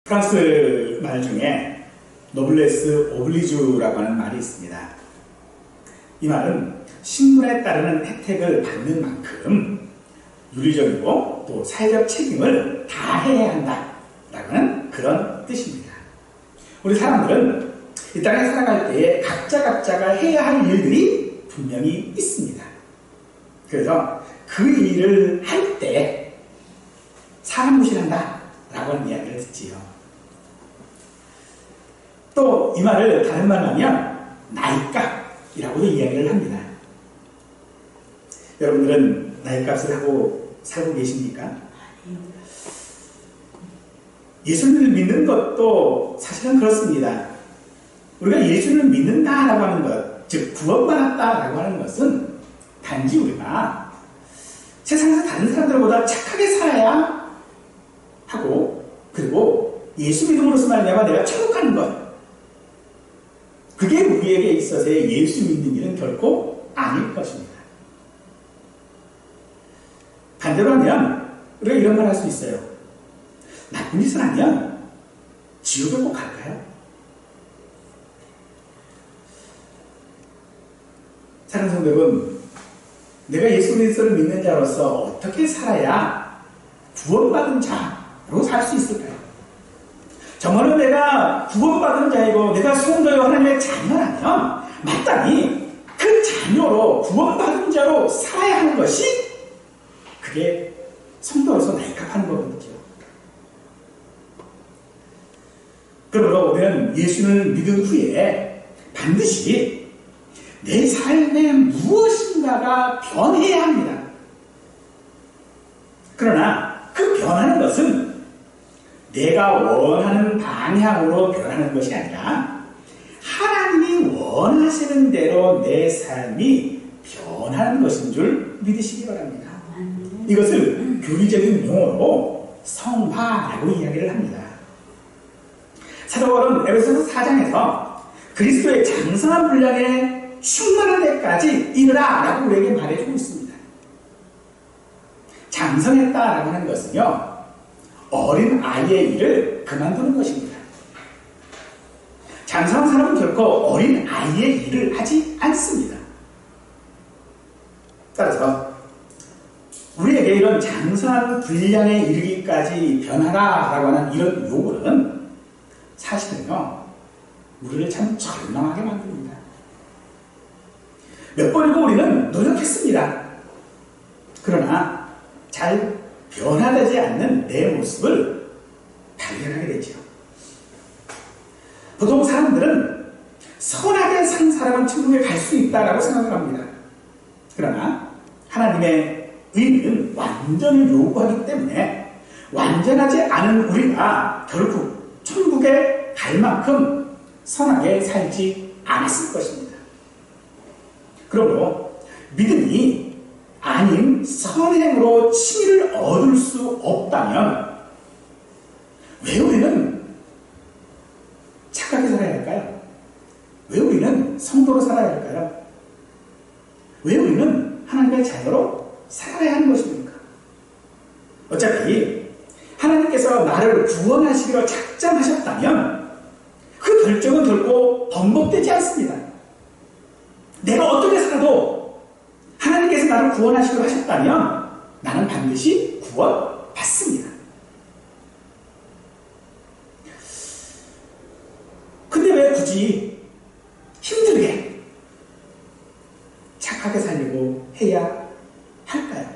프랑스 말 중에 노블레스 오블리주라고 하는 말이 있습니다. 이 말은 신분에 따르는 혜택을 받는 만큼 윤리적이고 또 사회적 책임을 다해야 한다라고 하는 그런 뜻입니다. 우리 사람들은 이 땅에 살아갈 때에 각자가 해야 할 일들이 분명히 있습니다. 그래서 그 일을 할 때 사람 무시한다 라고 하는 이야기를 듣지요. 또 이 말을 다른 말로 하면 나이값이라고도 이야기를 합니다. 여러분들은 나이값을 하고 살고 계십니까? 예수님을 믿는 것도 사실은 그렇습니다. 우리가 예수님을 믿는다라고 하는 것, 즉 구원받았다라고 하는 것은 단지 우리가 세상에서 다른 사람들보다 착하게 살아야 하고, 그리고 예수 믿음으로서 말미암아 내가 천국 가는 것, 그게 우리에게 있어서의 예수 믿는 일은 결코 아닐 것입니다. 반대로 하면 우리가 이런 말 할 수 있어요. 나쁜 짓을 하면 지옥에 꼭 갈까요? 사랑하는 성도 여러분, 내가 예수 그리스도를 믿는 자로서 어떻게 살아야 구원받은 자로 살 수 있을까요? 정말로 내가 구원받은 자이고 내가 성도요 하나님의 자녀라면 마땅히 그 자녀로 구원받은 자로 살아야 하는 것이 그게 성도로서 나이값하는 거거든요. 그러므로 우리는 예수를 믿은 후에 반드시 내 삶에 무엇인가가 변해야 합니다. 그러나 그 변하는 것은 내가 원하는 방향으로 변하는 것이 아니라 하나님이 원하시는 대로 내 삶이 변하는 것인 줄 믿으시기 바랍니다. 이것을 교리적인 용어로 성화라고 이야기를 합니다. 사도 바울은 에베소서 4장에서 그리스도의 장성한 분량에 충만한 데까지 이르라 라고 우리에게 말해주고 있습니다. 장성했다라고 하는 것은요, 어린 아이의 일을 그만두는 것입니다. 장성한 사람은 결코 어린 아이의 일을 하지 않습니다. 따라서 우리에게 이런 장성한 분량에 이르기까지 변하라라고 하는 이런 요구는 사실은요, 우리를 참 절망하게 만듭니다. 몇 번이고 우리는 노력했습니다. 그러나 잘 변화되지 않는 내 모습을 발견하게 되죠. 보통 사람들은 선하게 산 사람은 천국에 갈 수 있다라고 생각을 합니다. 그러나 하나님의 의는 완전을 요구하기 때문에 완전하지 않은 우리가 결국 천국에 갈 만큼 선하게 살지 않았을 것입니다. 그러므로 믿음이 아닌 선행으로 칭의를 얻을 수 없다면 왜 우리는 착하게 살아야 할까요? 왜 우리는 성도로 살아야 할까요? 왜 우리는 하나님의 자녀로 살아야 하는 것입니까? 어차피 하나님께서 나를 구원하시기로 작정하셨다면 그 결정은 결코 번복되지 않습니다. 내가 어떻게 살아도 하나님께서 나를 구원하시기로 하셨다면 나는 반드시 구원받습니다. 근데 왜 굳이 힘들게 착하게 살려고 해야 할까요?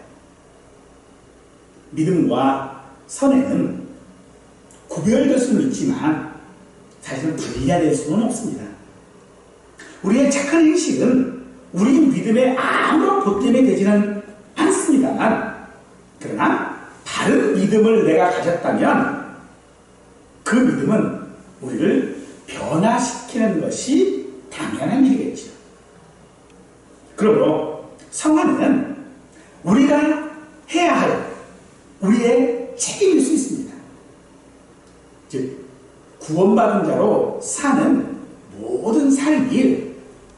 믿음과 선행은 구별될 수는 있지만 사실은 분리될 수는 없습니다. 우리의 착한 행실은 우리 믿음에 아무런 보탬이 되지는 않습니다만, 그러나 바른 믿음을 내가 가졌다면 그 믿음은 우리를 변화시키는 것이 당연한 일이겠죠. 그러므로 성화는 우리가 해야 할 우리의 책임일 수 있습니다. 즉 구원받은 자로 사는 모든 삶이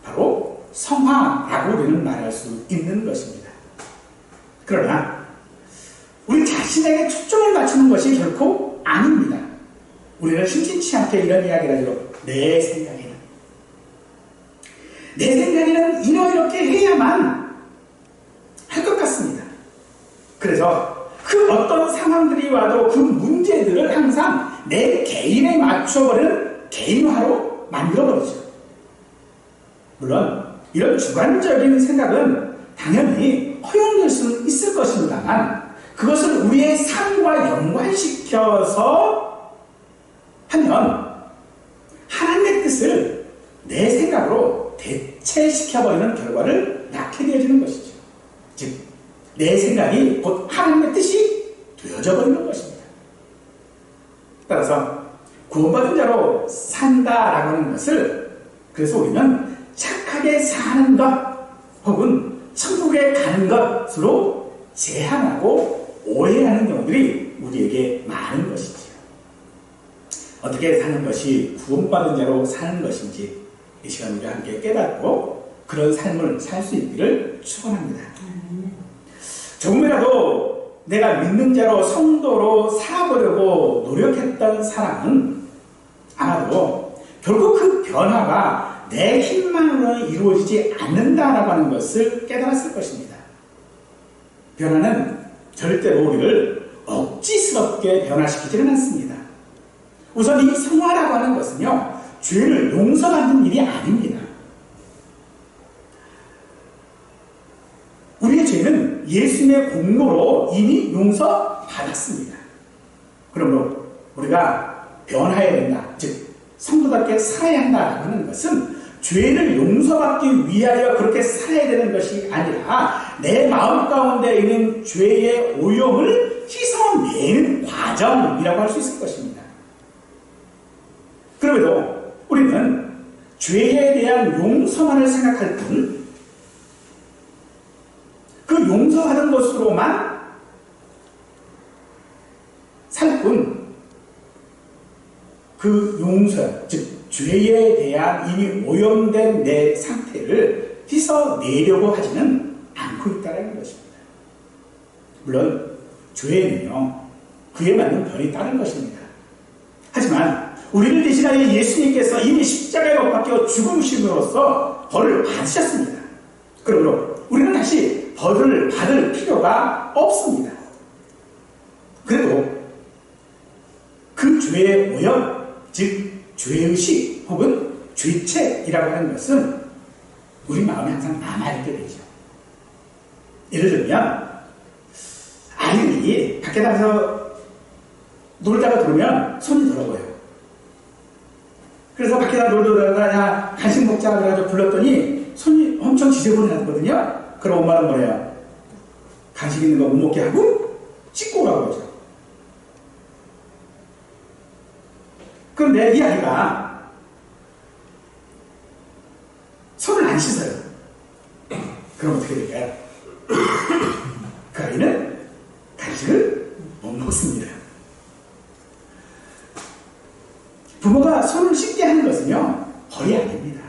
바로 성화라고 우리는 말할 수 있는 것입니다. 그러나 우리 자신에게 초점을 맞추는 것이 결코 아닙니다. 우리는 심심치 않게 이런 이야기를 하죠. 내 생각에는 이렇게 해야만 할 것 같습니다. 그래서 그 어떤 상황들이 와도 그 문제들을 항상 내 개인에 맞춰버리는 개인화로 만들어버리죠. 물론 이런 주관적인 생각은 당연히 허용될 수는 있을 것입니다만 그것을 우리의 삶과 연관시켜서 하면 하나님의 뜻을 내 생각으로 대체시켜버리는 결과를 낳게 되어지는 것이죠. 즉, 내 생각이 곧 하나님의 뜻이 되어져 버리는 것입니다. 따라서 구원받은 자로 산다라고 하는 것을 그래서 우리는 착하게 사는 것 혹은 천국에 가는 것으로 제한하고 오해하는 경우들이 우리에게 많은 것이죠. 어떻게 사는 것이 구원받은 자로 사는 것인지 이 시간 우리가 함께 깨닫고 그런 삶을 살 수 있기를 축원합니다. 조금이라도 내가 믿는 자로 성도로 살아보려고 노력했던 사람은 아마도 결국 그 변화가 내 힘만으로는 이루어지지 않는다라고 하는 것을 깨달았을 것입니다. 변화는 절대로 우리를 억지스럽게 변화시키지는 않습니다. 우선 이 성화라고 하는 것은요, 죄를 용서받는 일이 아닙니다. 우리의 죄는 예수님의 공로로 이미 용서받았습니다. 그러므로 우리가 변화해야 된다, 즉 성도답게 살아야 한다고 하는 것은 죄를 용서받기 위하여 그렇게 살아야 되는 것이 아니라 내 마음 가운데 있는 죄의 오염을 씻어내는 과정이라고 할 수 있을 것입니다. 그럼에도 우리는 죄에 대한 용서만을 생각할 뿐 그 용서하는 것으로만 살 뿐 그 용서, 즉 죄에 대한 이미 오염된 내 상태를 씻어내려고 하지는 않고 있다는 것입니다. 물론 죄에는요, 그에 맞는 벌이 따른 것입니다. 하지만 우리를 대신하여 예수님께서 이미 십자가에 못 박혀 죽으심으로써 벌을 받으셨습니다. 그러므로 우리는 다시 벌을 받을 필요가 없습니다. 그래도 그 죄의 오염, 즉 죄의식 혹은 죄책이라고 하는 것은 우리 마음에 항상 남아있게 되죠. 예를 들면 아이들이 밖에 나가서 놀다가 들어오면 손이 더러워요. 그래서 밖에 나가 놀다가 야 간식 먹자 그래가지고 불렀더니 손이 엄청 지저분해 하거든요. 그럼 엄마는 뭐래요? 간식 있는 거 못 먹게 하고 씻고 오라고 그러죠. 그런데 이 아이가 손을 안 씻어요. 그럼 어떻게 될까요? 그 아이는 간식을 못 먹습니다. 부모가 손을 씻게 하는 것은요, 벌이 아닙니다.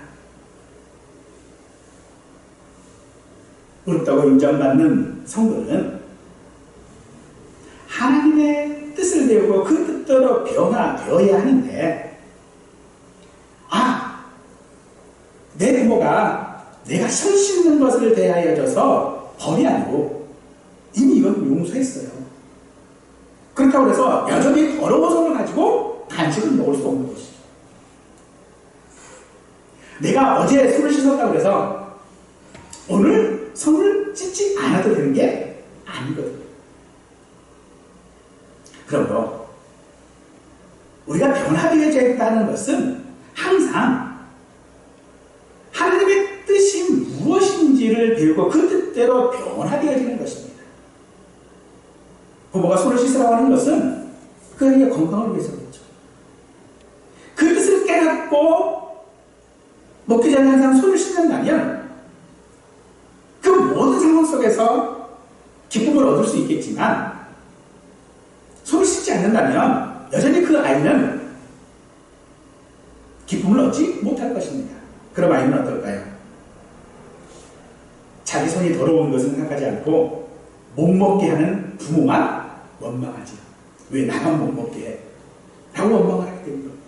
어렵다고 인정받는 성도는 하나님의 뜻을 배우고 그 뜻대로 변화되어야 하는데, 내 부모가 내가 손 씻는 것을 대하여져서 벌이 아니고 이미 이건 용서했어요. 그렇다고 해서 여전히 더러운 손을 가지고 간식을 먹을 수 없는 것이죠. 내가 어제 손을 씻었다고 해서 오늘 손을 씻지 않아도 되는 게 아니거든요. 그러므로 우리가 변화되어져야 한다는 것은 항상 하나님의 뜻이 무엇인지를 배우고 그 뜻대로 변화되어지는 것입니다. 부모가 손을 씻으라고 하는 것은 그 아이의 건강을 위해서 그렇죠. 그 뜻을 깨닫고 먹기 전에 항상 손을 씻는다면 그 모든 상황 속에서 기쁨을 얻을 수 있겠지만 손을 씻지 않는다면 여전히 그 아이는 기쁨을 얻지 못할 것입니다. 그럼 아이는 어떨까요? 자기 손이 더러운 것은 생각하지 않고 못 먹게 하는 부모만 원망하지. 왜 나만 못 먹게 해? 라고 원망을 합니다. 되는 겁니다.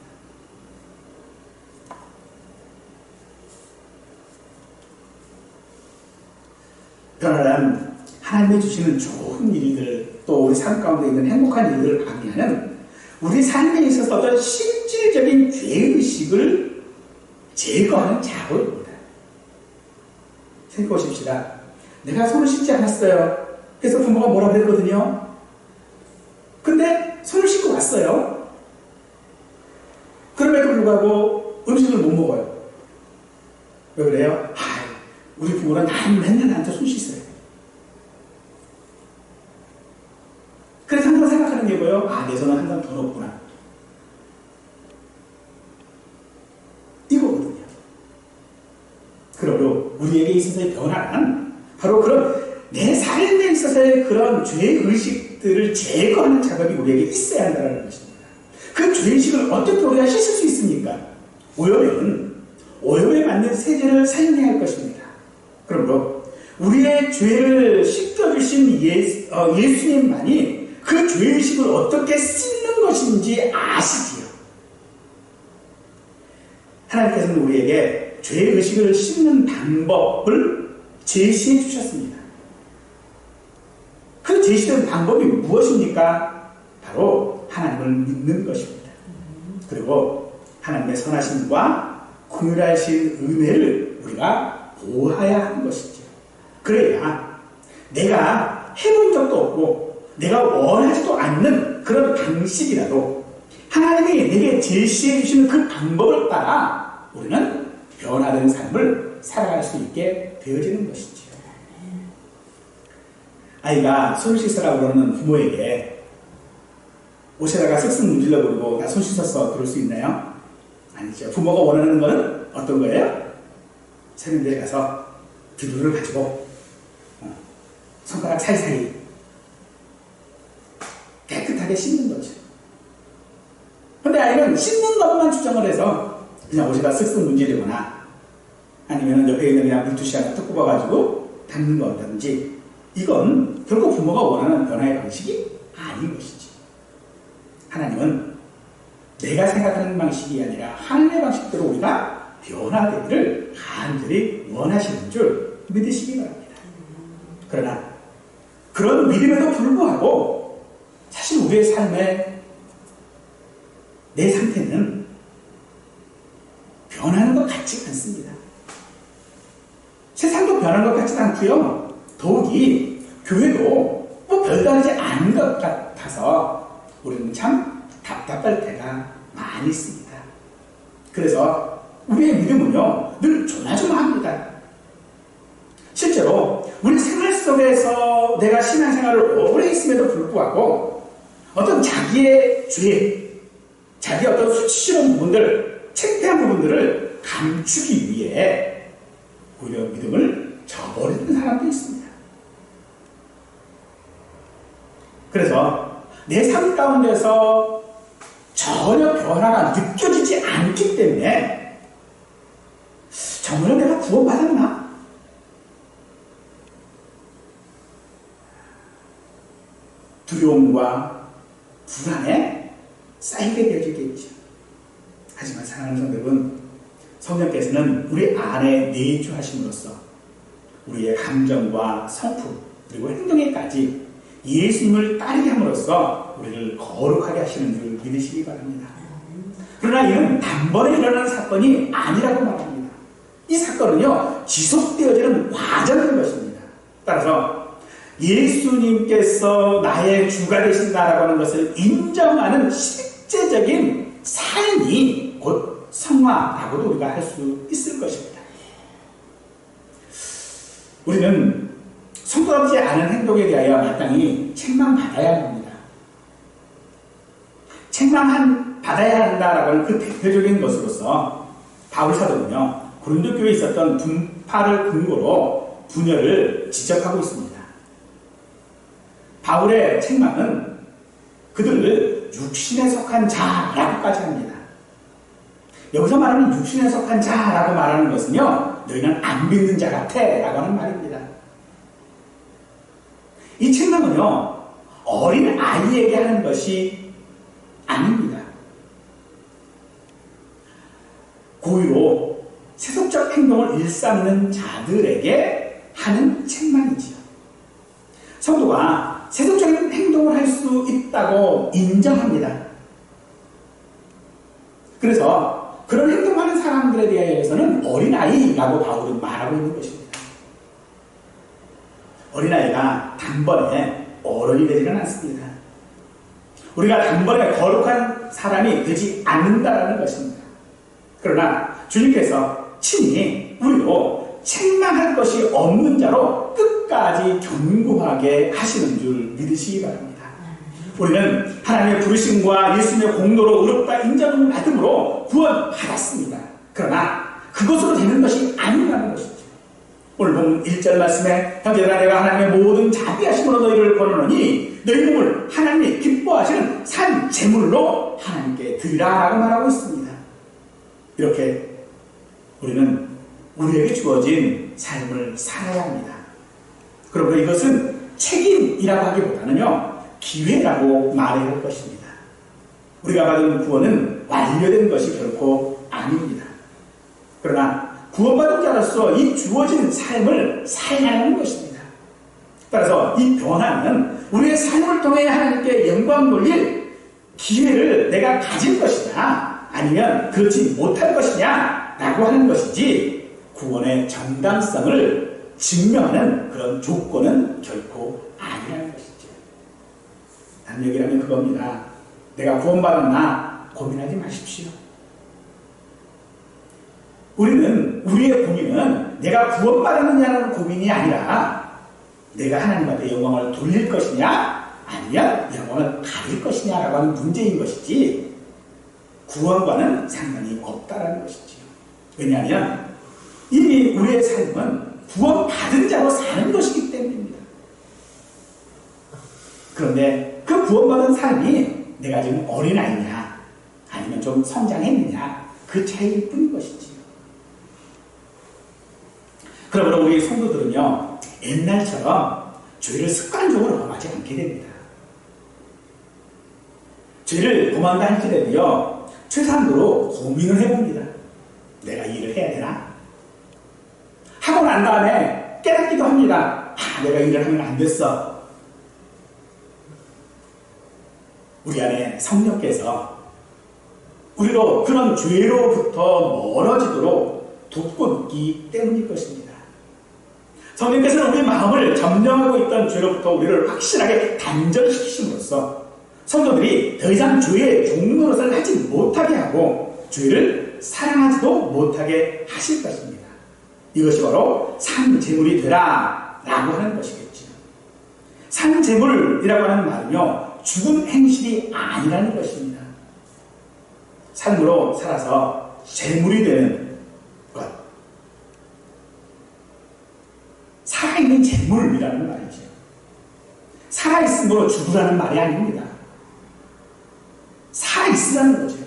변화란 하나님이 주시는 좋은 일들, 또 우리 삶 가운데 있는 행복한 일들을 방해하는 우리 삶에 있어서 어떤 실질적인 죄의식을 제거하는 작업입니다. 생각해 보십시다. 내가 손을 씻지 않았어요. 그래서 부모가 뭐라 그랬거든요. 근데 손을 씻고 왔어요. 그럼에도 불구하고 음식을 못 먹어요. 왜 그래요? 우리 부모는 맨날 나한테 손 씻어요. 그래서 항상 생각하는 게 뭐예요? 내 손은 항상 더럽구나. 이거거든요. 그러므로 우리에게 있어서의 변화는 바로 그런 내 삶에 있어서의 그런 죄의식들을 제거하는 작업이 우리에게 있어야 한다는 것입니다. 그 죄의식을 어떻게 우리가 씻을 수 있습니까? 오염에 맞는 세제를 사용해야 할 것입니다. 그러므로 우리의 죄를 씻겨주신 예수님만이 그 죄의식을 어떻게 씻는 것인지 아시지요. 하나님께서는 우리에게 죄의식을 씻는 방법을 제시해 주셨습니다. 그 제시된 방법이 무엇입니까? 바로 하나님을 믿는 것입니다. 그리고 하나님의 선하심과 긍휼하신 은혜를 우리가 보아야 하는 것이죠. 그래야 내가 해본 적도 없고 내가 원하지도 않는 그런 방식이라도 하나님이 내게 제시해 주시는 그 방법을 따라 우리는 변화된 삶을 살아갈 수 있게 되어지는 것이죠. 아이가 손 씻으라고 그러는 부모에게 옷에다가 쓱쓱 문질러 버리고 나 손 씻었어 그럴 수 있나요? 아니죠. 부모가 원하는 것은 어떤 거예요? 세면대에 가서 비누를 가지고 손가락 사이사이 깨끗하게 씻는 거죠. 근데 아이는 씻는 것만 추정을 해서 그냥 옷에다 쓱쓱 문지르거나 아니면 옆에 있는 그냥 물티슈 하나 뚝 뽑아가지고 닦는 거라든지 이건 결국 부모가 원하는 변화의 방식이 아닌 것이지. 하나님은 내가 생각하는 방식이 아니라 하나님의 방식대로 우리가 변화되기를 간절히 원하시는 줄 믿으시기 바랍니다. 그러나 그런 믿음에도 불구하고 사실 우리의 삶에 내 상태는 변하는 것 같지 않습니다. 세상도 변하는 것 같지 않고요. 더욱이 교회도 별다르지 않은 것 같아서 우리는 참 답답할 때가 많이 있습니다. 그래서 우리의 믿음은요 늘 조마조마합니다. 실제로 우리 생활 속에서 내가 신앙생활을 오래 했음에도 불구하고 어떤 자기의 죄, 자기의 어떤 수치스러운 부분들, 창피한 부분들을 감추기 위해 오히려 믿음을 저버리는 사람도 있습니다. 그래서 내 삶 가운데서 전혀 변화가 느껴지지 않기 때문에 정말 내가 구원받았나? 두려움과 불안에 쌓이게 되어지겠죠. 하지만 사랑하는 성도 여러분, 성령께서는 우리 안에 내주하심으로써 우리의 감정과 성품 그리고 행동에까지 예수님을 따르게 함으로써 우리를 거룩하게 하시는 줄 믿으시기 바랍니다. 그러나 이는 단번에 일어나는 사건이 아니라고 말합니다. 이 사건은요 지속되어지는 과정인 것입니다. 따라서 예수님께서 나의 주가 되신다라고 하는 것을 인정하는 실제적인 삶이 곧 성화라고도 우리가 할 수 있을 것입니다. 우리는 성도답지 않은 행동에 대하여 마땅히 책망받아야 합니다. 책망받아야 한다라고 하는 그 대표적인 것으로서 바울 사도는요 고린도 교회에 있었던 분파를 근거로 분열을 지적하고 있습니다. 바울의 책망은 그들을 육신에 속한 자라고까지 합니다. 여기서 말하는 육신에 속한 자라고 말하는 것은요 너희는 안 믿는 자 같아 라고 하는 말입니다. 이 책망은요 어린 아이에게 하는 것이 아닙니다. 고의로 세속적 행동을 일삼는 자들에게 하는 책망이지요. 성도가 세속적인 행동을 할 수 있다고 인정합니다. 그래서 그런 행동하는 사람들에 대해서는 어린아이라고 바울은 말하고 있는 것입니다. 어린아이가 단번에 어른이 되지는 않습니다. 우리가 단번에 거룩한 사람이 되지 않는다라는 것입니다. 그러나 주님께서 친히 우리로 책망할 것이 없는 자로 끝까지 견고하게 하시는 줄 믿으시기 바랍니다. 우리는 하나님의 부르심과 예수님의 공로로 의롭다 인정을 받음으로 구원받았습니다. 그러나 그것으로 되는 것이 아니라는 것이죠. 오늘 본 1절 말씀에 형제들아 내가 하나님의 모든 자비하심으로 너희를 권하노니 너희 몸을 하나님이 기뻐하시는 산 제물로 하나님께 드리라라고 말하고 있습니다. 이렇게 우리는 우리에게 주어진 삶을 살아야 합니다. 그러므로 이것은 책임이라고 하기보다는요 기회라고 말해야 할 것입니다. 우리가 받은 구원은 완료된 것이 결코 아닙니다. 그러나 구원받은 자로서 이 주어진 삶을 살아야 하는 것입니다. 따라서 이 변화는 우리의 삶을 통해 하나님께 영광 돌릴 기회를 내가 가질 것이냐 아니면 그렇지 못할 것이냐 라고 하는 것이지 구원의 정당성을 증명하는 그런 조건은 결코 아니라는 것이죠. 다른 얘기라면 그겁니다. 내가 구원받았나 고민하지 마십시오. 우리의 고민은 내가 구원받았느냐는 고민이 아니라 내가 하나님 앞에 영광을 돌릴 것이냐 아니면 영광을 가릴 것이냐라고 하는 문제인 것이지 구원과는 상관이 없다라는 것이죠. 왜냐하면 이미 우리의 삶은 구원받은 자로 사는 것이기 때문입니다. 그런데 그 구원받은 삶이 내가 지금 어린아이냐 아니면 좀 성장했느냐 그 차이일 뿐인 것이지요. 그러므로 우리 성도들은요 옛날처럼 죄를 습관적으로 범하지 않게 됩니다. 죄를 범한다 할지라도요 최소한도로 고민을 해봅니다. 내가 이 일을 해야 되나? 하고 난 다음에 깨닫기도 합니다. 내가 일을 하면 안 됐어. 우리 안에 성령께서 우리로 그런 죄로부터 멀어지도록 돕기 때문일 것입니다. 성령께서는 우리 마음을 점령하고 있던 죄로부터 우리를 확실하게 단절시키심으로써 성도들이 더 이상 죄의 종노릇을 하지 못하게 하고 죄를 사랑하지도 못하게 하실 것입니다. 이것이 바로 산재물이 되라 라고 하는 것이겠죠. 산재물이라고 하는 말은요 죽은 행실이 아니라는 것입니다. 삶으로 살아서 재물이 되는 것, 살아있는 재물이라는 말이죠. 살아있음으로 죽으라는 말이 아닙니다. 살아있으라는 거죠.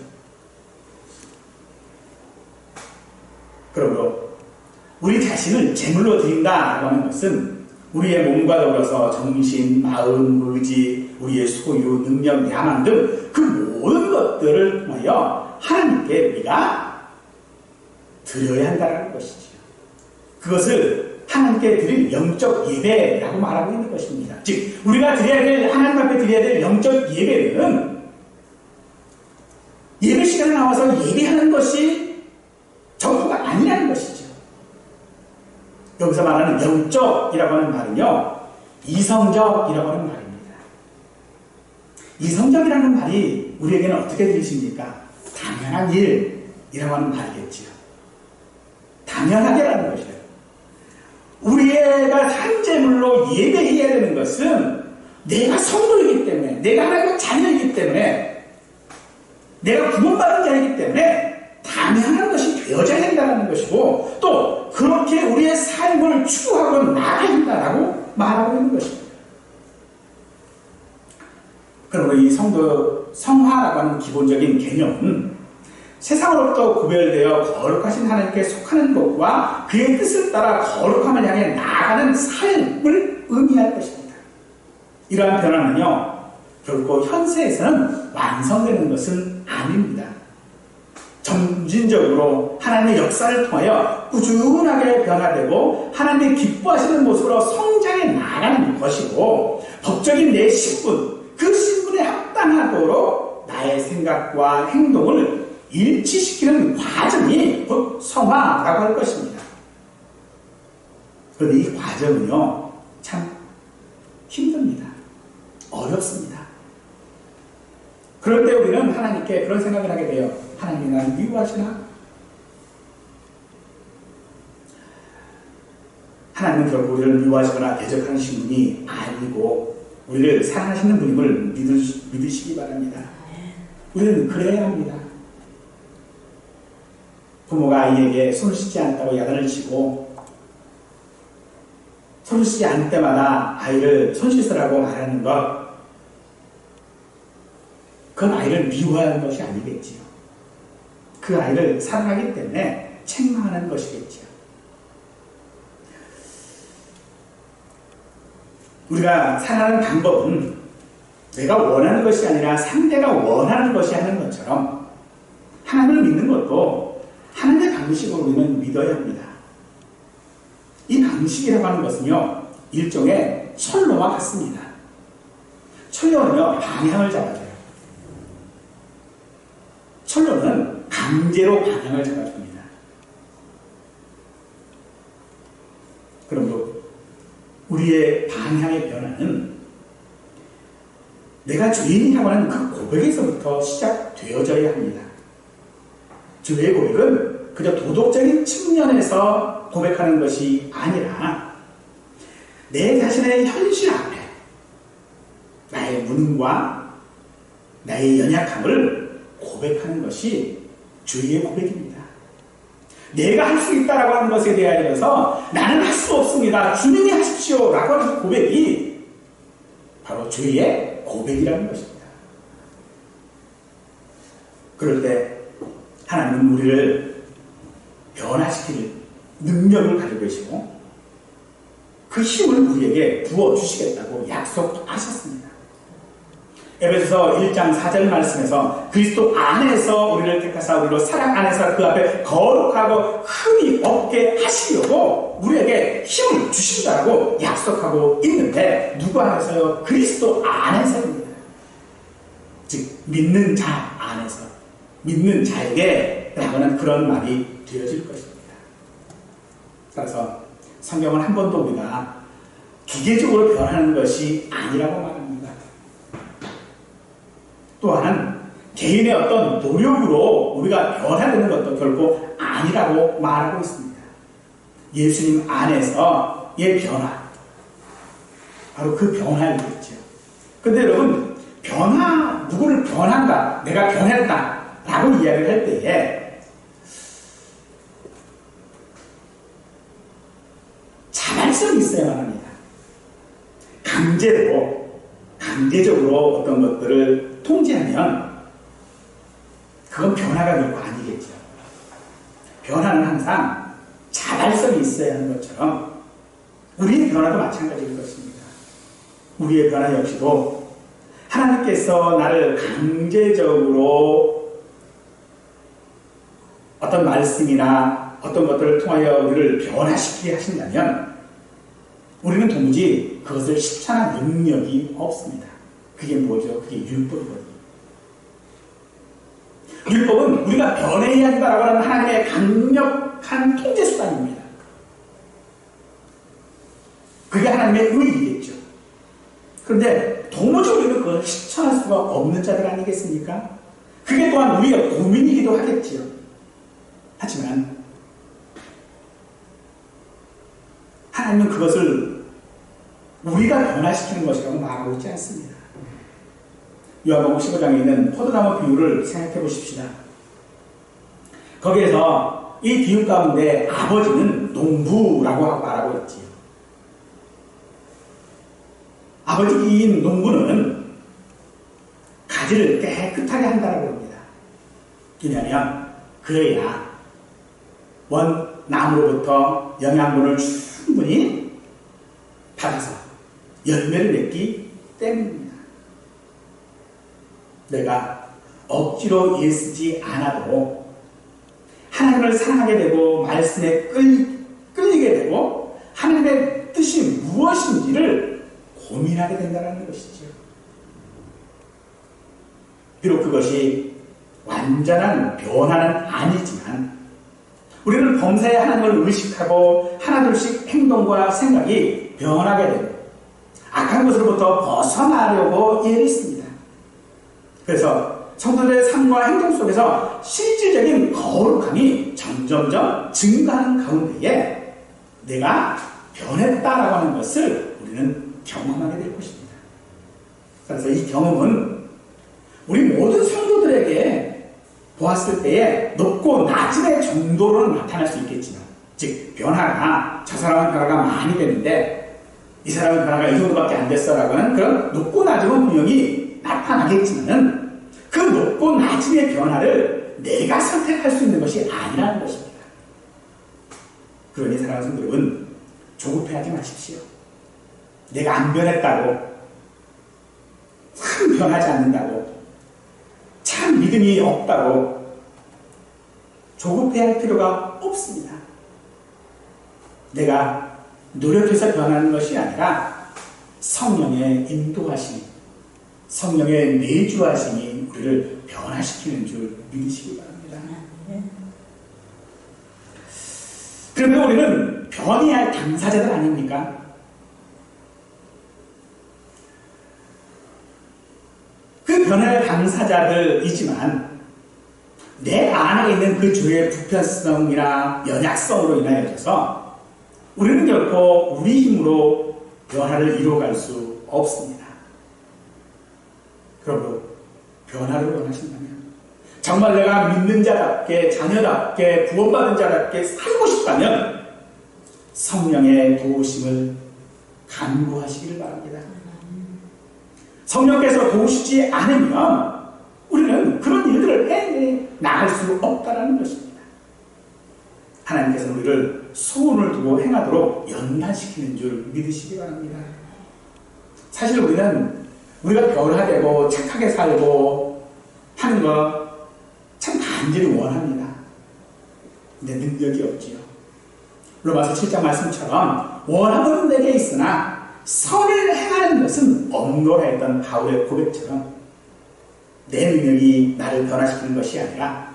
그러므로 우리 자신을 제물로 드린다라고 하는 것은 우리의 몸과 더불어서 정신, 마음, 의지, 우리의 소유, 능력, 야망 등 그 모든 것들을 통하여 하나님께 우리가 드려야 한다는 것이죠. 그것을 하나님께 드릴 영적 예배라고 말하고 있는 것입니다. 즉 우리가 드려야 될 하나님 앞에 드려야 될 영적 예배는 예배 시간에 나와서 예배하는 것이 전부가 아니라는 것이죠. 여기서 말하는 영적이라고 하는 말은요 이성적이라고 하는 말입니다. 이성적이라는 말이 우리에게는 어떻게 들리십니까? 당연한 일이라고 하는 말이겠지요. 당연하게라는 것이에요. 우리가 산재물로 예배해야 되는 것은 내가 성도이기 때문에, 내가 하나님의 자녀이기 때문에, 내가 구원받은 자이기 때문에 당연한 것이 되어져야 된다는 것이고 또 그렇게 우리의 삶을 추구하고 나가야 한다라고 말하고 있는 것입니다. 그리고 이 성화라고 하는 기본적인 개념은 세상으로부터 구별되어 거룩하신 하나님께 속하는 것과 그의 뜻을 따라 거룩함을 향해 나아가는 삶을 의미할 것입니다. 이러한 변화는요 결코 현세에서는 완성되는 것은 아닙니다. 점진적으로 하나님의 역사를 통하여 꾸준하게 변화되고 하나님의 기뻐하시는 모습으로 성장해 나가는 것이고, 법적인 내 신분, 그 신분에 합당하도록 나의 생각과 행동을 일치시키는 과정이 곧 성화라고 할 것입니다. 그런데 이 과정은요, 참 힘듭니다. 어렵습니다. 그럴 때 우리는 하나님께 그런 생각을 하게 돼요. 하나님이 나를 미워하시나? 하나님은 결국 우리를 미워하시거나 대적하는 신분이 아니고 우리를 사랑하시는 분임을 믿으시기 바랍니다. 우리는 그래야 합니다. 부모가 아이에게 손을 씻지 않았다고 야단을 치고 손을 씻지 않을 때마다 아이를 손 씻으라고 말하는 것, 그건 아이를 미워하는 것이 아니겠지요. 그 아이를 사랑하기 때문에 책망하는 것이겠지요. 우리가 사랑하는 방법은 내가 원하는 것이 아니라 상대가 원하는 것이 하는 것처럼 하나님을 믿는 것도 하나님의 방식으로 우리는 믿어야 합니다. 이 방식이라고 하는 것은요, 일종의 철로와 같습니다. 철로는요, 방향을 잡아줘요. 철로는 강제로 방향을 잡아줍니다. 그러므로 우리의 방향의 변화는 내가 죄인이라고 하는 그 고백에서부터 시작되어져야 합니다. 죄의 고백은 그저 도덕적인 측면에서 고백하는 것이 아니라 내 자신의 현실 앞에 나의 무능과 나의 연약함을 고백하는 것이 죄의 고백입니다. 내가 할 수 있다라고 하는 것에 대하여서 나는 할 수 없습니다, 주님이 하십시오 라고 하는 고백이 바로 죄의 고백이라는 것입니다. 그럴 때 하나님은 우리를 변화시킬 능력을 가지고 계시고 그 힘을 우리에게 부어주시겠다고 약속하셨습니다. 에베소서 1장 4절 말씀에서 그리스도 안에서 우리를 택하사 우리로 사랑 안에서 그 앞에 거룩하고 흠이 없게 하시려고 우리에게 힘을 주신다고 약속하고 있는데, 누구 안에서요? 그리스도 안에서입니다. 즉 믿는 자 안에서, 믿는 자에게 라고는 그런 말이 되어질 것입니다. 따라서 성경은 한 번도 우리가 기계적으로 변하는 것이 아니라고 말합니다. 또한 개인의 어떤 노력으로 우리가 변화되는 것도 결코 아니라고 말하고 있습니다. 예수님 안에서의 변화, 바로 그 변화이겠죠. 근데 여러분, 누구를 변한다, 내가 변했다 라고 이야기를 할 때에 자발성이 있어야만 합니다. 강제적으로 어떤 것들을 통제하면 그건 변화가 결코 아니겠죠. 변화는 항상 자발성이 있어야 하는 것처럼 우리의 변화도 마찬가지일 것입니다. 우리의 변화 역시도 하나님께서 나를 강제적으로 어떤 말씀이나 어떤 것들을 통하여 우리를 변화시키게 하신다면 우리는 도무지 그것을 실천할 능력이 없습니다. 그게 뭐죠? 그게 율법이거든요. 율법은 우리가 변해야 한다라고 하는 하나님의 강력한 통제수단입니다. 그게 하나님의 의의겠죠. 그런데 도무지 우리는 그걸 실천할 수가 없는 자들 아니겠습니까? 그게 또한 우리의 고민이기도 하겠지요. 하지만 하나님은 그것을 우리가 변화시키는 것이라고 말하고 있지 않습니다. 요한복음 15장에 있는 포도나무 비유를 생각해 보십시다. 거기에서 이 비유 가운데 아버지는 농부라고 말하고 있지요. 아버지인 농부는 가지를 깨끗하게 한다고 합니다. 왜냐하면 그래야 원 나무로부터 영양분을 충분히 받아서 열매를 맺기 때문입니다. 내가 억지로 애쓰지 않아도 하나님을 사랑하게 되고 말씀에 끌리게 되고 하나님의 뜻이 무엇인지를 고민하게 된다는 것이죠. 비록 그것이 완전한 변화는 아니지만 우리는 범사에 하나님을 의식하고 하나둘씩 행동과 생각이 변하게 되고 악한 것으로부터 벗어나려고 애쓰습니다. 그래서 성도들의 삶과 행동 속에서 실질적인 거룩함이 점점점 증가하는 가운데에 내가 변했다라고 하는 것을 우리는 경험하게 될 것입니다. 그래서 이 경험은 우리 모든 성도들에게 보았을 때에 높고 낮음의 정도로는 나타날 수 있겠지만, 즉 변화가 저 사람은 변화가 많이 됐는데 이 사람은 변화가 이 정도밖에 안 됐어라고 하는 그런 높고 낮음은 분명히 나타나겠지만은 그 높고 낮음의 변화를 내가 선택할 수 있는 것이 아니라는 것입니다. 그러니 사랑하는 성도 여러분, 조급해하지 마십시오. 내가 안 변했다고, 참 변하지 않는다고, 참 믿음이 없다고 조급해할 필요가 없습니다. 내가 노력해서 변하는 것이 아니라 성령의 인도하심이, 성령의 내주하심이 우리를 변화시키는 줄 믿으시기 바랍니다. 그러면 우리는 변해야 할 당사자들 아닙니까? 그 변화의 당사자들이지만 내 안에 있는 그 죄의 불편성이나 연약성으로 인하여져서 우리는 결코 우리 힘으로 변화를 이루어갈 수 없습니다. 그러므로 변화를 원하신다면, 정말 내가 믿는 자답게, 자녀답게, 구원받은 자답게 살고 싶다면 성령의 도우심을 간구하시기를 바랍니다. 성령께서 도우시지 않으면 우리는 그런 일들을 해 나갈 수 없다는 것입니다. 하나님께서는 우리를 소원을 두고 행하도록 연단시키는 줄 믿으시기 바랍니다. 사실 우리는 우리가 변화되고 착하게 살고 하는 거 참 간절히 원합니다. 근데 능력이 없지요. 로마서 7장 말씀처럼 원함은 내게 있으나 선을 행하는 것은 없노라 했던 바울의 고백처럼 내 능력이 나를 변화시키는 것이 아니라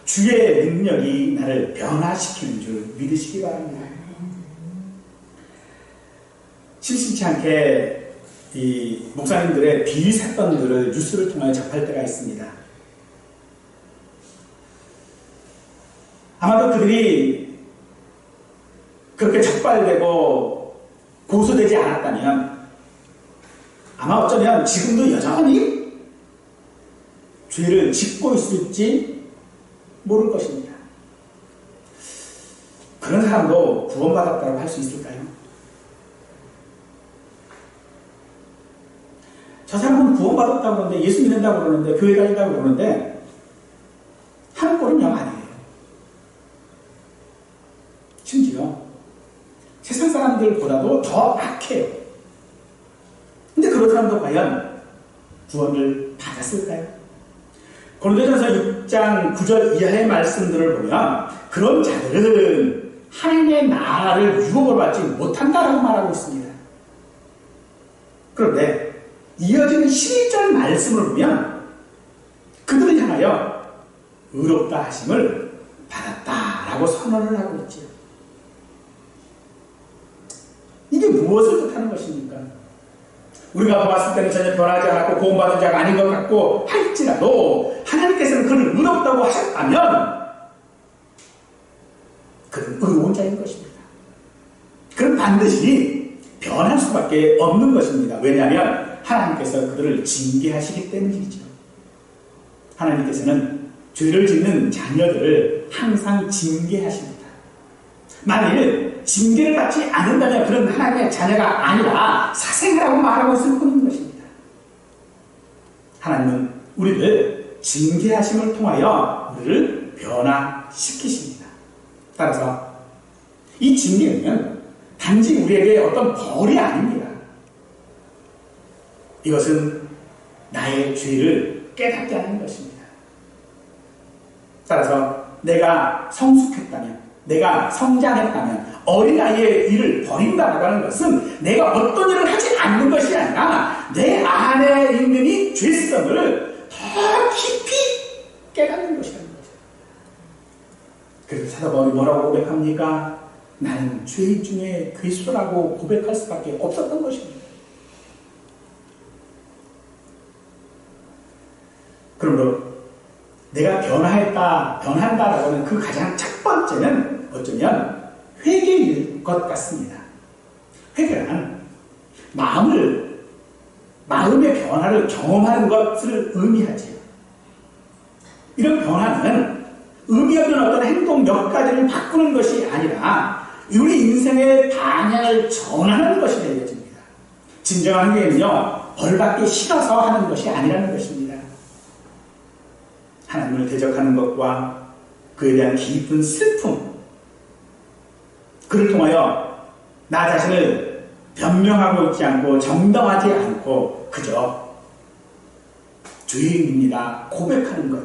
주의 능력이 나를 변화시키는 줄 믿으시기 바랍니다. 심심치 않게 이 목사님들의 비위 사건들을 뉴스를 통해 접할 때가 있습니다. 아마도 그들이 그렇게 적발되고 고소되지 않았다면 아마 어쩌면 지금도 여전히 죄를 짓고 있을지 모를 것입니다. 그런 사람도 구원받았다고 할 수 있을까요? 저 사람은 구원받았다고 그러는데, 예수 믿는다고 그러는데, 교회 다닌다고 그러는데 하는 꼴은 영 아니에요. 심지어 세상 사람들보다도 더 악해요. 근데 그런 사람도 과연 구원을 받았을까요? 고린도전서 6장 9절 이하의 말씀들을 보면 그런 자들은 하나님의 나라를 유혹을 받지 못한다라고 말하고 있습니다. 그런데 이어지는 11절 말씀을 보면 그들을 향하여 의롭다 하심을 받았다라고 선언을 하고 있죠. 이게 무엇을 뜻하는 것입니까? 우리가 보았을 때는 전혀 변하지 않았고 구원받은 자가 아닌 것 같고 할지라도 하나님께서는 그를 의롭다고 하셨다면 그는 의로운 자인 것입니다. 그는 반드시 변할 수밖에 없는 것입니다. 왜냐하면 하나님께서 그들을 징계하시기 때문이죠. 하나님께서는 죄를 짓는 자녀들을 항상 징계하십니다. 만일 징계를 받지 않는다면 그런 하나님의 자녀가 아니라 사생이라고 말하고 있을 뿐인 것입니다. 하나님은 우리를 징계하심을 통하여 우리를 변화시키십니다. 따라서 이 징계는 단지 우리에게 어떤 벌이 아닙니다. 이것은 나의 죄를 깨닫게 하는 것입니다. 따라서 내가 성숙했다면, 내가 성장했다면, 어린아이의 일을 버린다고 하는 것은 내가 어떤 일을 하지 않는 것이 아니라 내 안에 있는 이 죄성을 더 깊이 깨닫는 것이라는 거죠. 그래서 사도 바울이 뭐라고 고백합니까? 나는 죄 중에 괴수라고 고백할 수밖에 없었던 것입니다. 그러므로 내가 변한다라고 하는 그 가장 첫 번째는 어쩌면 회개일 것 같습니다. 회개란 마음의 변화를 경험하는 것을 의미하지요. 이런 변화는 의미 없는 어떤 행동 몇 가지를 바꾸는 것이 아니라 우리 인생의 방향을 전환하는 것이 되어집니다. 진정한 회개는요, 벌받기 싫어서 하는 것이 아니라는 것입니다. 하나님을 대적하는 것과 그에 대한 깊은 슬픔, 그를 통하여 나 자신을 변명하고 있지 않고 정당하지 않고 그저 죄인입니다 고백하는 것,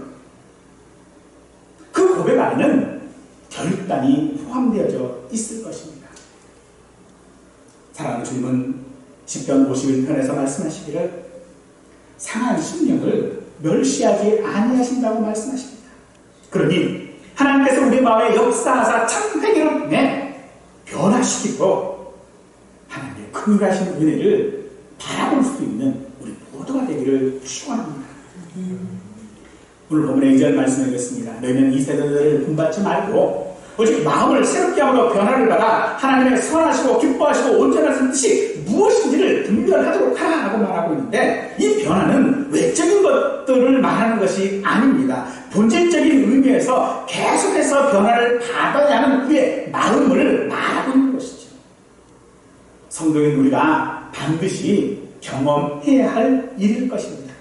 그 고백 안에는 결단이 포함되어져 있을 것입니다. 사랑하는 주님은 시편 51편에서 말씀하시기를 상한 심령을 멸시하지 아니하신다고 말씀하십니다. 그러니 하나님께서 우리 마음에 역사하사 참 회개를 통해 변화시키고 하나님의 긍휼하신 은혜를 바라볼 수 있는 우리 모두가 되기를 축원합니다. 오늘 본문의 2절 말씀드리겠습니다. 너희는 이 세대들을 본받지 말고 오직 마음을 새롭게 함으로 변화를 받아 하나님의 선하시고 기뻐하시고 온전하신 뜻이 무엇인지를 분별하도록 하라고 말하고 있는데, 이 변화는 외적인 것들을 말하는 것이 아닙니다. 본질적인 의미에서 계속해서 변화를 받아야 하는 우리의 마음을 말하고 있는 것이죠. 성도인 우리가 반드시 경험해야 할 일일 것입니다.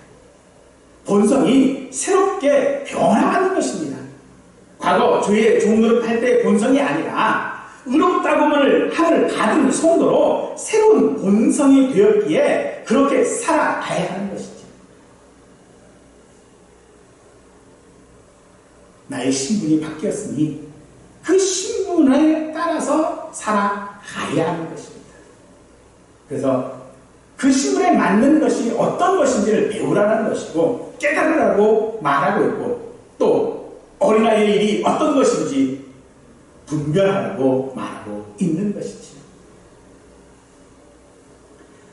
본성이 새롭게 변화하는 것입니다. 과거 죄의 종노릇 할 때의 본성이 아니라 의롭다고만을 함을 받은 성도로 새로운 본성이 되었기에 그렇게 살아가야 하는 것이죠. 나의 신분이 바뀌었으니 그 신분에 따라서 살아가야 하는 것입니다. 그래서 그 신분에 맞는 것이 어떤 것인지를 배우라는 것이고 깨달으라고 말하고 있고, 또 어린아이의 일이 어떤 것인지 분별하라고 말하고 있는 것이지요.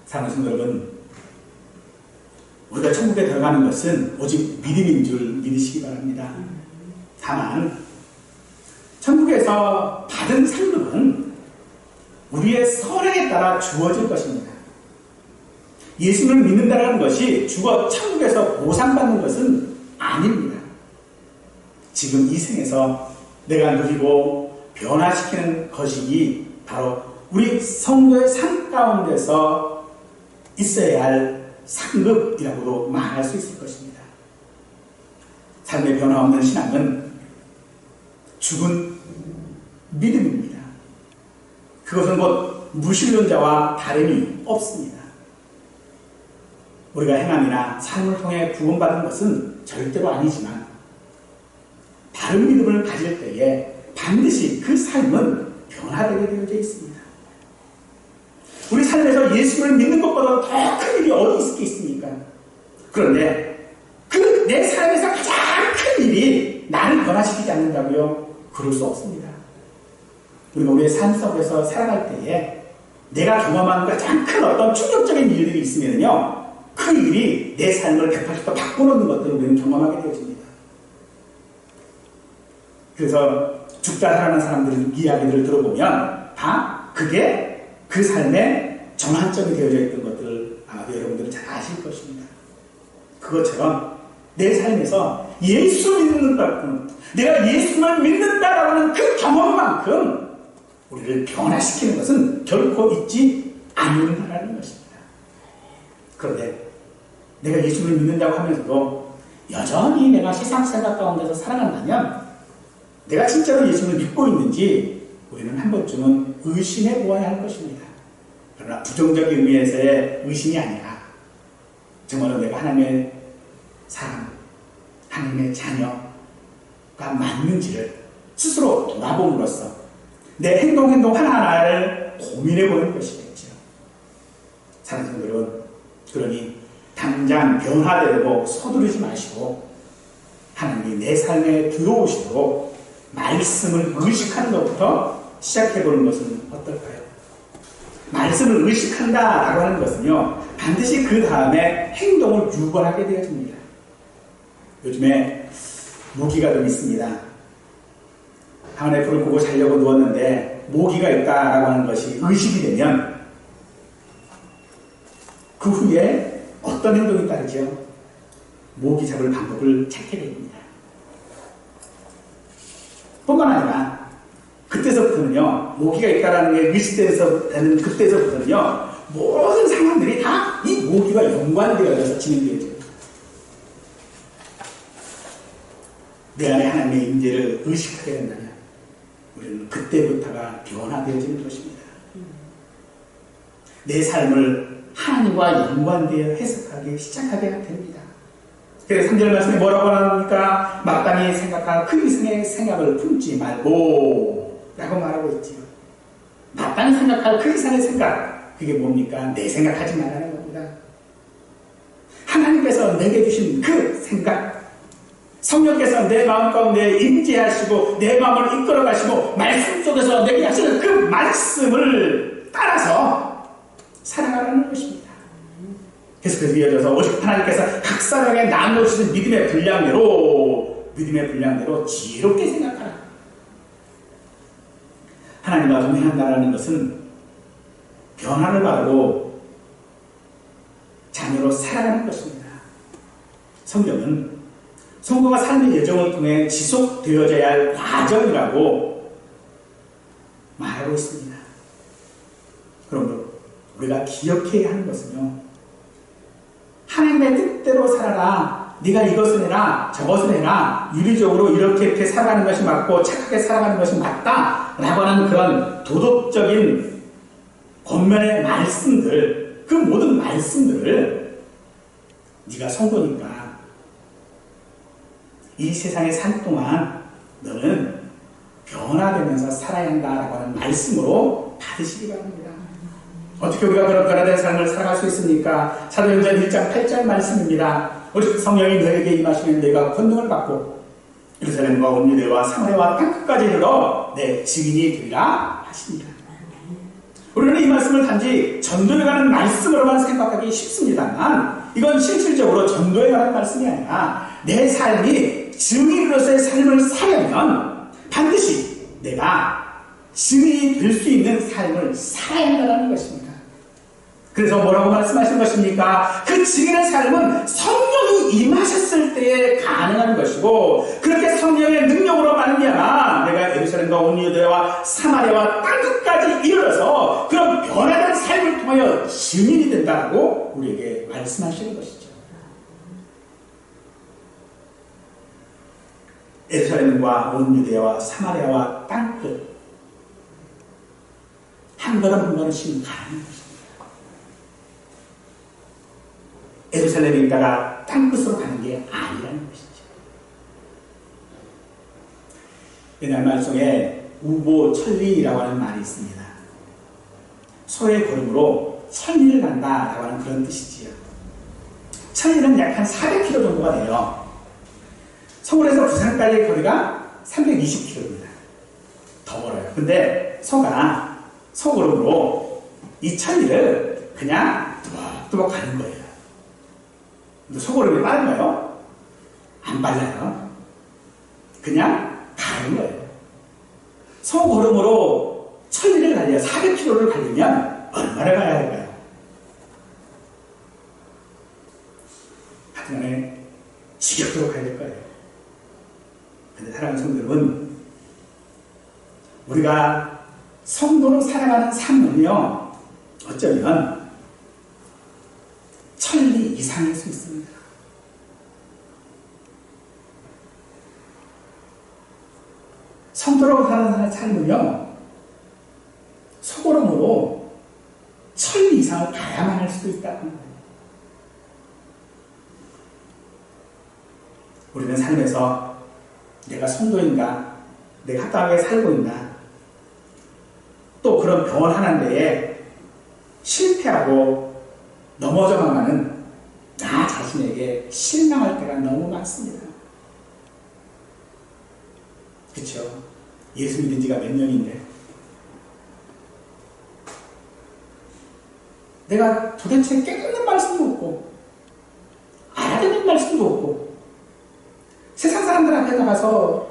사랑하는 성도 여러분, 우리가 천국에 들어가는 것은 오직 믿음인 줄 믿으시기 바랍니다. 다만 천국에서 받은 상급은 우리의 선행에 따라 주어질 것입니다. 예수를 믿는다는 것이 죽어 천국에서 보상받는 것은 아닙니다. 지금 이 생에서 내가 누리고 변화시키는 것이기 바로 우리 성도의 삶 가운데서 있어야 할 상급이라고도 말할 수 있을 것입니다. 삶의 변화 없는 신앙은 죽은 믿음입니다. 그것은 곧 무신론자와 다름이 없습니다. 우리가 행함이나 삶을 통해 구원받은 것은 절대로 아니지만 다른 믿음을 가질 때에 반드시 그 삶은 변화되게 되어져 있습니다. 우리 삶에서 예수를 믿는 것보다 더 큰 일이 어디 있겠습니까? 그런데 그 내 삶에서 가장 큰 일이 나를 변화시키지 않는다고요? 그럴 수 없습니다. 우리가 우리의 삶 속에서 살아갈 때에 내가 경험하는 가장 큰 어떤 충격적인 일들이 있으면요, 그 일이 내 삶을 180도 바꿔놓는 것들을 우리는 경험하게 되어집니다. 그래서 죽다 살아난 사람들 이야기들을 들어보면 다 그게 그 삶의 전환점이 되어져 있던 것들을 아마도 여러분들은 잘 아실 것입니다. 그것처럼 내 삶에서 예수 믿는 것만큼, 내가 예수를 믿는다라고 하는 그 경험만큼 우리를 변화시키는 것은 결코 있지 않는다라는 것입니다. 그런데 내가 예수를 믿는다고 하면서도 여전히 내가 세상 생각 가운데서 살아간다면 내가 진짜로 예수를 믿고 있는지 우리는 한 번쯤은 의심해 보아야 할 것입니다. 그러나 부정적인 의미에서의 의심이 아니라 정말로 내가 하나님의 사람, 하나님의 자녀가 맞는지를 스스로 돌아봄으로써 내 행동 하나하나를 고민해보는 것이겠죠. 사랑하는 성도들은 그러니 당장 변화되려고 서두르지 마시고 하나님이 내 삶에 들어오시도록 말씀을 의식하는 것부터 시작해보는 것은 어떨까요? 말씀을 의식한다라고 하는 것은요, 반드시 그 다음에 행동을 유발하게 되어집니다. 요즘에 모기가 좀 있습니다. 방안에 불을 끄고 자려고 누웠는데 모기가 있다라고 하는 것이 의식이 되면 그 후에 어떤 행동이 따르죠? 모기 잡을 방법을 찾게 됩니다. 뿐만 아니라 그때서부터는요, 모기가 있다라는 게 의식되는 그때서부터는요, 모든 상황들이 다 이 모기와 연관되어서 진행되어져요. 내 안에 하나님의 임재를 의식하게 된다면 우리는 그때부터가 변화되어지는 것입니다. 내 삶을 하나님과 연관되어 해석하기 시작하게 됩니다. 그래서 3절 말씀에 뭐라고 합니까? 마땅히 생각한 그 이상의 생각을 품지 말고 라고 말하고 있죠. 마땅히 생각할 그 이상의 생각, 그게 뭡니까? 내 생각하지 말라는 겁니다. 하나님께서 내게 주신 그 생각, 성령께서 내 마음 가운데 임재하시고 내 마음을 이끌어 가시고 말씀 속에서 내게 하시는 그 말씀을 따라서 살아가라는 것입니다. 계속해서 이어져서 오직 하나님께서 각 사람에게 나누어주신 믿음의 분량대로 지혜롭게 생각하라. 하나님과 동행한다는 것은 변화를 바라고 자녀로 살아가는 것입니다. 성경은 성도가 삶의 여정을 통해 지속되어져야 할 과정이라고 말하고 있습니다. 그러므로 우리가 기억해야 하는 것은요, 하나님의 뜻대로 살아라, 네가 이것을 해라 저것을 해라, 윤리적으로 이렇게 살아가는 것이 맞고 착하게 살아가는 것이 맞다 라고 하는 그런 도덕적인 권면의 말씀들, 그 모든 말씀들을 네가 성도니까 이 세상에 살 동안 너는 변화되면서 살아야 한다라고 하는 말씀으로 받으시기 바랍니다. 어떻게 우리가 그런 변화된 삶을 살아갈 수 있습니까? 사도행전 1장 8절 말씀입니다. 오직 성령이 너에게 임하시면 내가 권능을 받고 예루살렘과 온 유대와 사마리아와 땅끝까지 이르러 내 증인이 되리라 하십니다. 우리는 이 말씀을 단지 전도에 관한 말씀으로만 생각하기 쉽습니다만 이건 실질적으로 전도에 관한 말씀이 아니라 내 삶이 증인으로서의 삶을 살려면 반드시 내가 증인이 될 수 있는 삶을 살아야 한다는 것입니다. 그래서 뭐라고 말씀하신 것입니까? 그 증인의 삶은 성령이 임하셨을 때에 가능한 것이고, 그렇게 성령의 능력으로 말미암아 내가 예루살렘과 온 유대와 사마리아와 땅끝까지 이르러서 그런 변화된 삶을 통하여 증인이 된다고 우리에게 말씀하시는 것이죠. 예루살렘과 온 유대와 사마리아와 땅끝 한 걸음 한 걸음씩 가는 것입니다. 예루살렘에 있다가 땅끝으로 가는 게 아니라는 것이죠. 옛날 말 속에 우보천리라고 하는 말이 있습니다. 소의 걸음으로 천리를 간다라고 하는 그런 뜻이지요. 천리는 약 한 400km 정도가 돼요. 서울에서 부산까지의 거리가 320km입니다. 더 멀어요. 근데 소가 소걸음으로 이 천리를 그냥 뚜벅뚜벅 가는 거예요. 근데 소걸음이 빠른가요? 안 빨라요. 그냥 가는 거예요. 소걸음으로 천리를 달려 400km를 가려면 얼마나 가야 할까요? 하여튼간에 지겹도록 가야 될 거예요. 근데 사랑하는 성도들은 우리가 성도로 살아가는 삶은요, 어쩌면 천리 이상일 수 있습니다. 성도로 살아가는 삶은요, 소걸음으로 천리 이상을 가야만 할 수도 있다는 거예요. 우리는 삶에서 내가 성도인가? 내가 합당하게 살고 있나? 또 그런 병원 하는 데에 실패하고 넘어져가면은 나 자신에게 실망할 때가 너무 많습니다. 그쵸? 예수 믿은 지가 몇 년인데 내가 도대체 깨닫는 말씀도 없고 알아듣는 말씀도 없고 세상 사람들 앞에 나가서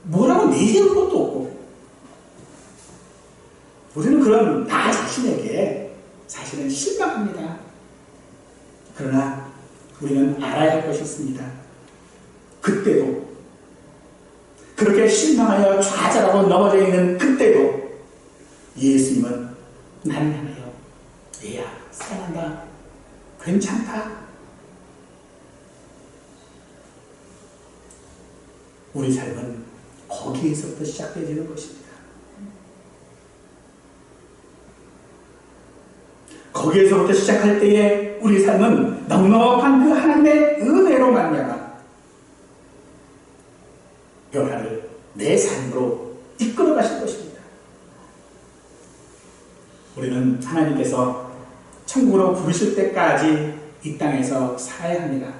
뭐라고 내세울 것도 없고 우리는 그런 나 자신에게 사실은 실망합니다. 그러나 우리는 알아야 할 것이 있습니다. 그때도 그렇게 실망하여 좌절하고 넘어져 있는 그때도 예수님은 나를 향하여 얘야 사랑한다 괜찮다 우리 삶은 거기에서부터 시작되어지는 것입니다. 거기에서부터 시작할 때에 우리 삶은 넉넉한 그 하나님의 은혜로 말미암아 변화를 내 삶으로 이끌어 가실 것입니다. 우리는 하나님께서 천국으로 부르실 때까지 이 땅에서 살아야 합니다.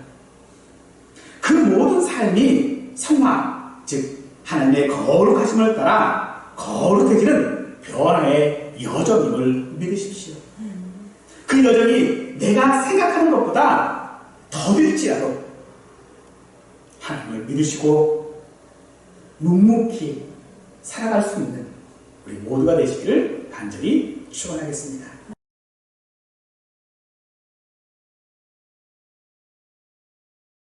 그 모든 삶이 성화, 즉 하나님의 거룩하심을 따라 거룩해지는 변화의 여정임을 믿으십시오. 그 여정이 내가 생각하는 것보다 더딜지라도 하나님을 믿으시고 묵묵히 살아갈 수 있는 우리 모두가 되시기를 간절히 축원하겠습니다.